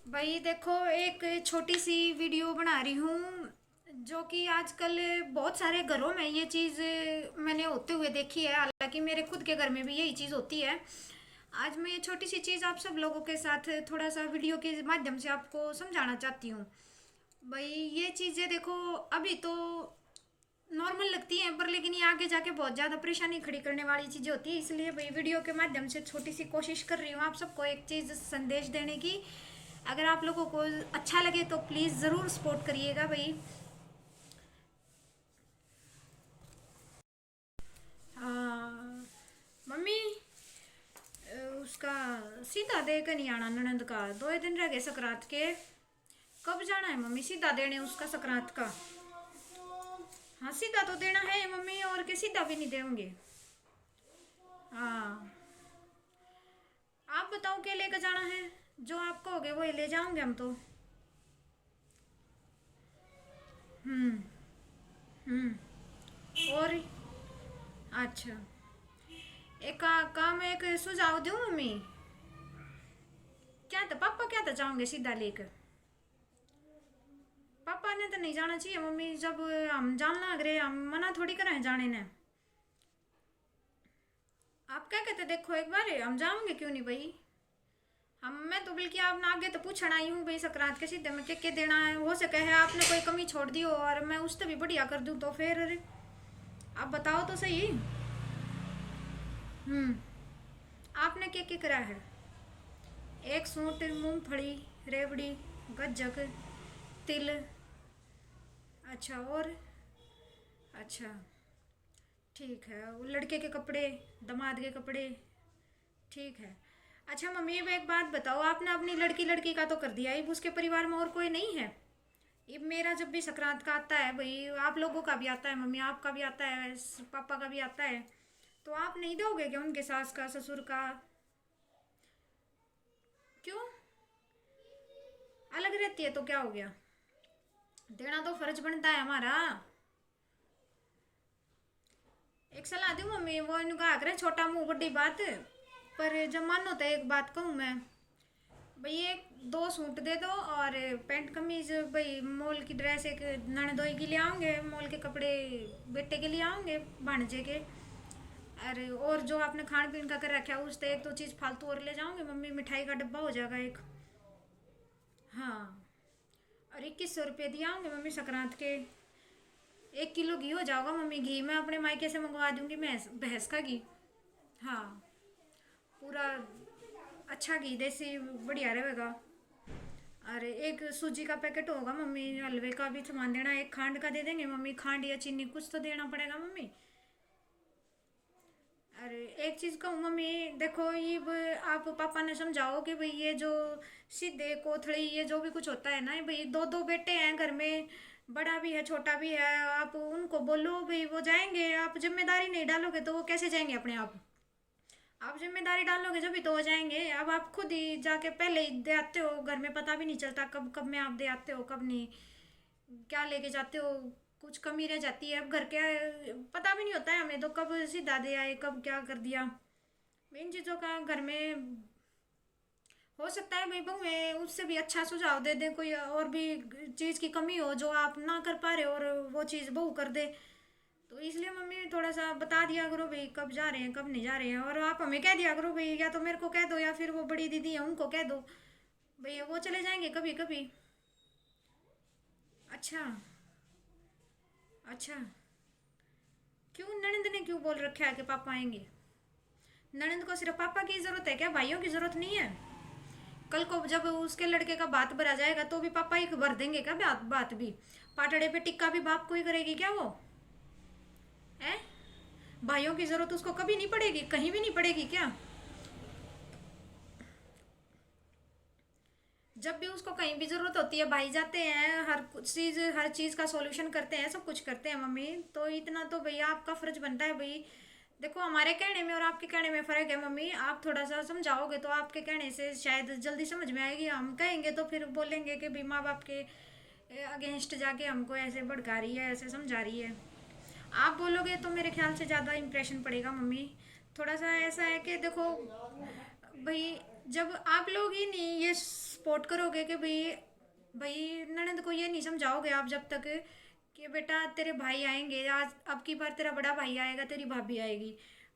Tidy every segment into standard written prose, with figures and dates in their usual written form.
भाई देखो, एक छोटी सी वीडियो बना रही हूँ जो कि आजकल बहुत सारे घरों में ये चीज़ मैंने होते हुए देखी है। हालांकि मेरे खुद के घर में भी यही चीज़ होती है। आज मैं ये छोटी सी चीज़ आप सब लोगों के साथ थोड़ा सा वीडियो के माध्यम से आपको समझाना चाहती हूँ। भाई ये चीज़ें देखो, अभी तो नॉर्मल लगती हैं, पर लेकिन ये आगे जाके बहुत ज़्यादा परेशानी खड़ी करने वाली चीज़ें होती है। इसलिए भाई वीडियो के माध्यम से छोटी सी कोशिश कर रही हूँ आप सबको एक चीज़ संदेश देने की। अगर आप लोगों को अच्छा लगे तो प्लीज़ ज़रूर सपोर्ट करिएगा भाई। मम्मी, उसका सीधा दे के नहीं आना ननंद का। 2 दिन रह गए सकरात के। कब जाना है मम्मी सीधा देने उसका सकरात का? हाँ सीधा तो देना है मम्मी, और के सीधा भी नहीं देंगे। हाँ, आप बताओ क्या लेकर जाना है। जो आप कहोगे वही ले जाओगे हम तो। हम्म। हम्म। और अच्छा, एक काम, एक सुझाव दूँ मम्मी? क्या था पापा, क्या था जाओगे सीधा लेकर? पापा ने तो नहीं जाना चाहिए मम्मी। जब हम जान लग रहे, हम मना थोड़ी करें जाने ने। आप क्या कहते, देखो एक बार हम जाओगे क्यों नहीं भाई। हम मैं तो बल्कि आप ना आगे तो पूछना आई हूँ भाई, सकरात के सीधे में क्या देना है। हो सके है आपने कोई कमी छोड़ दी हो और मैं उससे भी बढ़िया कर दूँ तो फिर आप बताओ तो सही। हम्म। आपने क्या करा है? एक सूट, मूंगफली, रेवड़ी, गज्जक, तिल। अच्छा, और? अच्छा, ठीक है। वो लड़के के कपड़े, दामाद के कपड़े, ठीक है। अच्छा मम्मी, अब एक बात बताओ, आपने अपनी लड़की लड़की का तो कर दिया, अब उसके परिवार में और कोई नहीं है? अब मेरा जब भी संक्रांत का आता है भाई, आप लोगों का भी आता है मम्मी, आपका भी आता है, पापा का भी आता है, तो आप नहीं दोगे क्या उनके सास का, ससुर का? क्यों? अलग रहती है तो क्या हो गया? देना तो फर्ज बनता है हमारा। एक सलाह दूँ मम्मी, वो इनका आग्रह छोटा मुंह बड़ी बात। पर जब मानो तो एक बात कहूँ मैं, भाई एक 2 सूट दे दो और पैंट कमीज, भाई मॉल की ड्रेस एक ननदोई के लिए आऊँगे, मॉल के कपड़े बेटे के लिए आऊँगे, भांजे के। अरे और जो आपने खान पीन का कर रखा है उससे एक दो चीज़ फालतू और ले जाऊँगे मम्मी, मिठाई का डब्बा हो जाएगा एक। हाँ, और 2100 रुपये दिए आऊँगे मम्मी संक्रांत के। 1 किलो घी हो जाएगा मम्मी, घी मैं अपने मायके से मंगवा दूँगी, भैंस भैंस का घी। हाँ, पूरा अच्छा घी, देसी बढ़िया रहेगा। अरे एक सूजी का पैकेट होगा मम्मी, हलवे का भी सामान देना, एक खांड का दे देंगे मम्मी, खांड या चीनी कुछ तो देना पड़ेगा मम्मी। अरे एक चीज़ कहूँ मम्मी, देखो ये आप पापा ने समझाओ कि भाई ये जो सीधे कोथड़ी ये जो भी कुछ होता है ना, भाई दो दो बेटे हैं घर में, बड़ा भी है छोटा भी है, आप उनको बोलो भाई वो जाएंगे। आप जिम्मेदारी नहीं डालोगे तो वो कैसे जाएंगे अपने आप जिम्मेदारी डालोगे जब भी तो हो जाएंगे। अब आप खुद ही जाके पहले ही दे आते हो, घर में पता भी नहीं चलता कब कब में आप दे आते हो कब नहीं, क्या लेके जाते हो, कुछ कमी रह जाती है। अब घर के पता भी नहीं होता है हमें तो, कब सीधा दे आए कब क्या कर दिया। इन चीज़ों का घर में हो सकता है भाई बहू में उससे भी अच्छा सुझाव दे दे, कोई और भी चीज़ की कमी हो जो आप ना कर पा रहे हो और वो चीज़ बहू कर दे। तो इसलिए मम्मी थोड़ा सा बता दिया करो भाई कब जा रहे हैं कब नहीं जा रहे हैं, और आप हमें कह दिया करो भाई, या तो मेरे को कह दो या फिर वो बड़ी दीदी है उनको कह दो भाई, वो चले जाएंगे कभी कभी। अच्छा। अच्छा, क्यों ननंद ने क्यों बोल रखा है कि पापा आएंगे? ननंद को सिर्फ पापा की ज़रूरत है क्या, भाइयों की ज़रूरत नहीं है? कल को जब उसके लड़के का बात भरा जाएगा तो भी पापा ही भर देंगे क्या बात भी? पाटड़े पे टिक्का भी बाप को ही करेगी क्या वो? है? भाइयों की ज़रूरत उसको कभी नहीं पड़ेगी, कहीं भी नहीं पड़ेगी क्या? जब भी उसको कहीं भी ज़रूरत होती है भाई जाते हैं, हर चीज़ का सॉल्यूशन करते हैं, सब कुछ करते हैं मम्मी। तो इतना तो भैया आपका फ़र्ज बनता है भाई। देखो हमारे कहने में और आपके कहने में फ़र्क है मम्मी, आप थोड़ा सा समझाओगे तो आपके कहने से शायद जल्दी समझ में आएगी, हम कहेंगे तो फिर बोलेंगे कि भाई माँ बाप के अगेंस्ट जाके हमको ऐसे भड़का रही है, ऐसे समझा रही है। आप बोलोगे तो मेरे ख्याल से ज़्यादा इम्प्रेशन पड़ेगा मम्मी। थोड़ा सा ऐसा है कि देखो भाई, जब आप लोग ही नहीं ये सपोर्ट सपोर्ट करोगे कि भाई भाई ननद को ये नहीं समझाओगे आप जब तक कि बेटा तेरे भाई आएंगे, आज अब की बार तेरा बड़ा भाई आएगा, तेरी भाभी आएगी,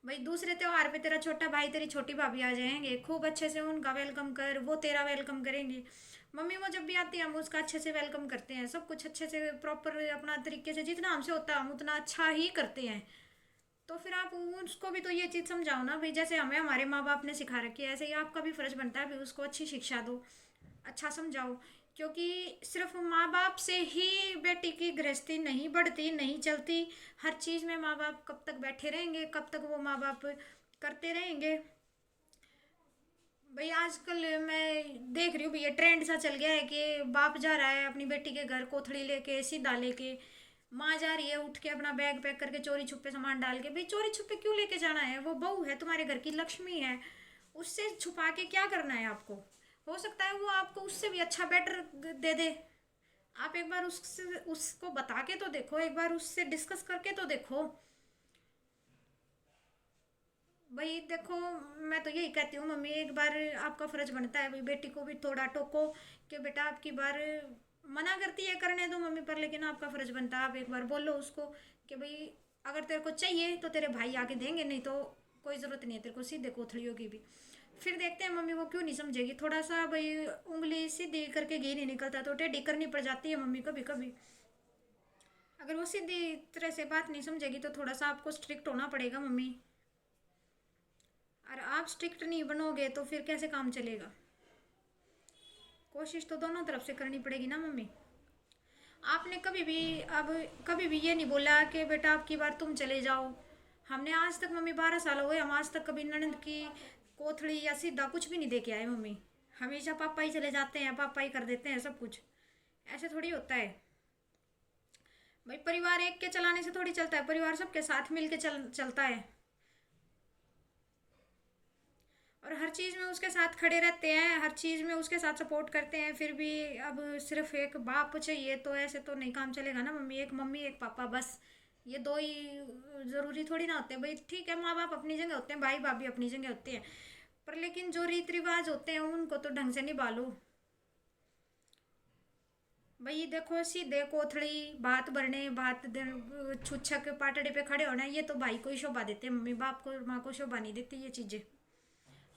भाई दूसरे त्योहार पे तेरा छोटा भाई तेरी छोटी भाभी आ जाएंगे, खूब अच्छे से उनका वेलकम कर, वो तेरा वेलकम करेंगे। मम्मी वो जब भी आती है हम उसका अच्छे से वेलकम करते हैं, सब कुछ अच्छे से प्रॉपर अपना तरीके से जितना हमसे होता है हम उतना अच्छा ही करते हैं। तो फिर आप उसको भी तो ये चीज़ समझाओ ना भाई, जैसे हमें हमारे माँ बाप ने सिखा रखी है ऐसे ही आपका भी फर्ज बनता है भाई उसको अच्छी शिक्षा दो, अच्छा समझाओ। क्योंकि सिर्फ माँ बाप से ही बेटी की गृहस्थी नहीं बढ़ती नहीं चलती, हर चीज़ में माँ बाप कब तक बैठे रहेंगे, कब तक वो माँ बाप करते रहेंगे। भाई आजकल मैं देख रही हूँ भैया ट्रेंड सा चल गया है कि बाप जा रहा है अपनी बेटी के घर कोथड़ी लेके सीधा लेके, माँ जा रही है उठ के अपना बैग पैक करके चोरी छुपे सामान डाल के। भाई चोरी छुपे क्यों लेके जाना है, वो बहू है तुम्हारे घर की, लक्ष्मी है, उससे छुपा के क्या करना है आपको। हो सकता है वो आपको उससे भी अच्छा बेटर दे दे, आप एक बार उससे उसको बता के तो देखो, एक बार उससे डिस्कस करके तो देखो। भाई देखो मैं तो यही कहती हूँ मम्मी, एक बार आपका फर्ज बनता है भाई बेटी को भी थोड़ा टोको कि बेटा आपकी बार मना करती है करने दो मम्मी पर, लेकिन आपका फर्ज बनता है आप एक बार बोलो उसको कि भाई अगर तेरे को चाहिए तो तेरे भाई आके देंगे, नहीं तो कोई ज़रूरत नहीं है तेरे को सीधे कोथड़ियों की भी। फिर देखते हैं मम्मी वो क्यों नहीं समझेगी, थोड़ा सा भाई उंगली सीधी करके घी नहीं निकलता तो टेढ़ी करनी पड़ जाती है मम्मी कभी कभी। अगर वो सीधी तरह से बात नहीं समझेगी तो थोड़ा सा आपको स्ट्रिक्ट होना पड़ेगा मम्मी, और आप स्ट्रिक्ट नहीं बनोगे तो फिर कैसे काम चलेगा। कोशिश तो दोनों तरफ से करनी पड़ेगी ना मम्मी। आपने कभी भी अब कभी भी ये नहीं बोला कि बेटा आपकी बार तुम चले जाओ। हमने आज तक मम्मी 12 साल हो गए, हम आज तक कभी ननद की कोथड़ी या सीधा कुछ भी नहीं दे के आए मम्मी। हमेशा पापा ही चले जाते हैं, पापा ही कर देते हैं सब कुछ, ऐसे थोड़ी होता है। भाई परिवार एक के चलाने से थोड़ी चलता है, परिवार सबके साथ मिल के चलता है, और हर चीज़ में उसके साथ खड़े रहते हैं, हर चीज़ में उसके साथ सपोर्ट करते हैं। फिर भी अब सिर्फ एक बाप चाहिए तो ऐसे तो नहीं काम चलेगा ना मम्मी एक पापा बस, ये दो ही ज़रूरी थोड़ी ना होते हैं। भाई ठीक है माँ बाप अपनी जगह होते हैं, भाई भाभी अपनी जगह होते हैं, पर लेकिन जो रीति रिवाज होते हैं उनको तो ढंग से निभा लो। भाई देखो सीधे कोथड़ी बात भरने बात छुच्छक पाटड़े पे खड़े होना, ये तो भाई को ही शोभा देते हैं मम्मी, बाप को माँ को शोभा नहीं देती ये चीज़ें।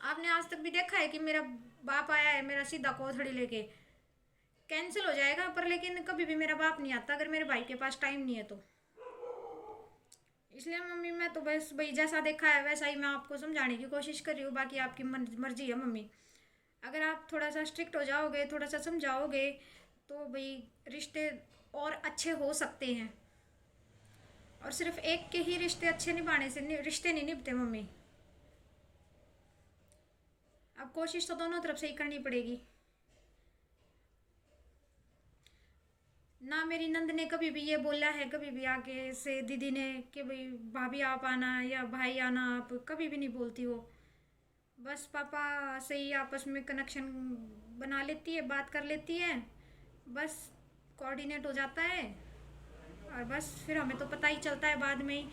आपने आज तक भी देखा है कि मेरा बाप आया है मेरा सीधा कोथड़ी लेके, कैंसिल हो जाएगा, पर लेकिन कभी भी मेरा बाप नहीं आता अगर मेरे भाई के पास टाइम नहीं है तो। इसलिए मम्मी मैं तो बस भाई जैसा देखा है वैसा ही मैं आपको समझाने की कोशिश कर रही हूँ, बाकी आपकी मर्जी है मम्मी। अगर आप थोड़ा सा स्ट्रिक्ट हो जाओगे, थोड़ा सा समझाओगे तो भाई रिश्ते और अच्छे हो सकते हैं, और सिर्फ एक के ही रिश्ते अच्छे निभाने से रिश्ते नहीं निभते मम्मी। अब कोशिश तो दोनों तरफ से ही करनी पड़ेगी ना। मेरी नंद ने कभी भी ये बोला है कभी भी आके से दीदी ने कि भाई भाभी आप आना या भाई आना, आप कभी भी नहीं बोलती वो, बस पापा से ही आपस में कनेक्शन बना लेती है, बात कर लेती है, बस कोऑर्डिनेट हो जाता है, और बस फिर हमें तो पता ही चलता है बाद में ही,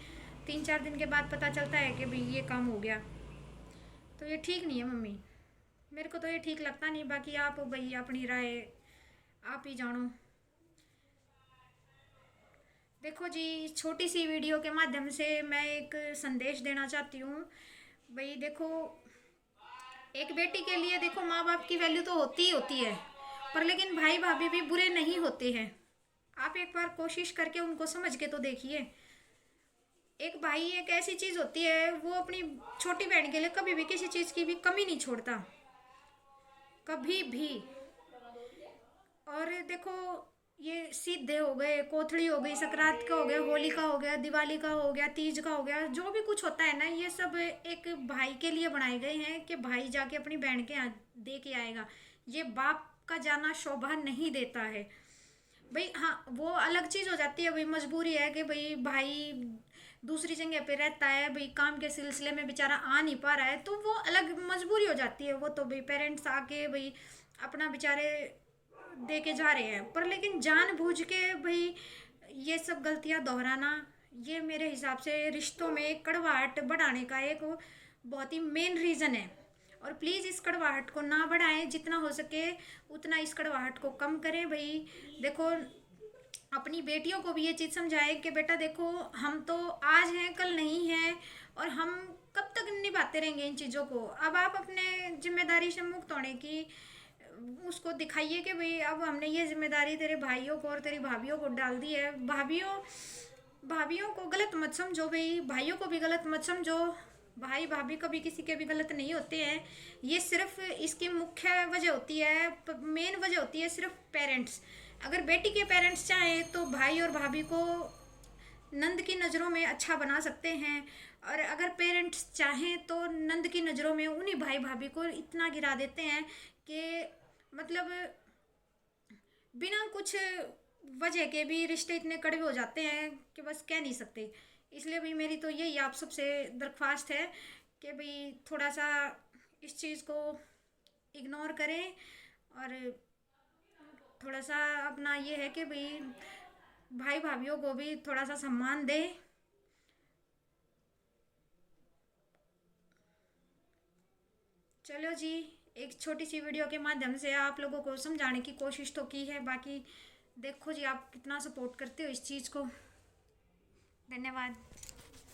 3-4 दिन के बाद पता चलता है कि भाई ये काम हो गया। तो ये ठीक नहीं है मम्मी, मेरे को तो ये ठीक लगता नहीं, बाकी आप भाई अपनी राय आप ही जानो। देखो जी छोटी सी वीडियो के माध्यम से मैं एक संदेश देना चाहती हूँ। भाई देखो एक बेटी के लिए देखो माँ बाप की वैल्यू तो होती ही होती है, पर लेकिन भाई भाभी भी बुरे नहीं होते हैं। आप एक बार कोशिश करके उनको समझ के तो देखिए। एक भाई एक ऐसी चीज़ होती है वो अपनी छोटी बहन के लिए कभी भी किसी चीज़ की भी कमी नहीं छोड़ता, कभी भी। और देखो ये सीधे हो गए, कोथड़ी हो गई, संक्रांत का हो गया, होली का हो गया, दिवाली का हो गया, तीज का हो गया, जो भी कुछ होता है ना ये सब एक भाई के लिए बनाए गए हैं कि भाई जाके अपनी बहन के यहाँ दे के आएगा। ये बाप का जाना शोभा नहीं देता है। भाई हाँ वो अलग चीज़ हो जाती है, भाई मजबूरी है कि भाई दूसरी जगह पे रहता है, भाई काम के सिलसिले में बेचारा आ नहीं पा रहा है, तो वो अलग मजबूरी हो जाती है। वो तो भाई पेरेंट्स आके भाई अपना बेचारे दे के जा रहे हैं, पर लेकिन जानबूझ के भाई ये सब गलतियां दोहराना, ये मेरे हिसाब से रिश्तों में कड़वाहट बढ़ाने का एक बहुत ही मेन रीज़न है। और प्लीज़ इस कड़वाहट को ना बढ़ाएं, जितना हो सके उतना इस कड़वाहट को कम करें भाई। देखो अपनी बेटियों को भी ये चीज़ समझाएं कि बेटा देखो हम तो आज हैं कल नहीं हैं, और हम कब तक निभाते रहेंगे इन चीज़ों को। अब आप अपने जिम्मेदारी से मुक्त होने की उसको दिखाइए कि भाई अब हमने ये जिम्मेदारी तेरे भाइयों को और तेरी भाभीियों को डाल दी है। भाभीियों भाभीियों को गलत मत समझो भाई, भाइयों को भी गलत मत समझो। भाई भाभी कभी किसी के भी गलत नहीं होते हैं। ये सिर्फ इसकी मुख्य वजह होती है, मेन वजह होती है सिर्फ पेरेंट्स। अगर बेटी के पेरेंट्स चाहें तो भाई और भाभी को नंद की नज़रों में अच्छा बना सकते हैं, और अगर पेरेंट्स चाहें तो नंद की नज़रों में उन्हीं भाई भाभी को इतना गिरा देते हैं कि मतलब बिना कुछ वजह के भी रिश्ते इतने कड़वे हो जाते हैं कि बस कह नहीं सकते। इसलिए भाई मेरी तो यही आप सबसे दरख्वास्त है कि भाई थोड़ा सा इस चीज़ को इग्नोर करें, और थोड़ा सा अपना ये है कि भाई भाई भाभीियों को भी थोड़ा सा सम्मान दें। चलो जी, एक छोटी सी वीडियो के माध्यम से आप लोगों को समझाने की कोशिश तो की है, बाकी देखो जी आप कितना सपोर्ट करते हो इस चीज़ को। धन्यवाद।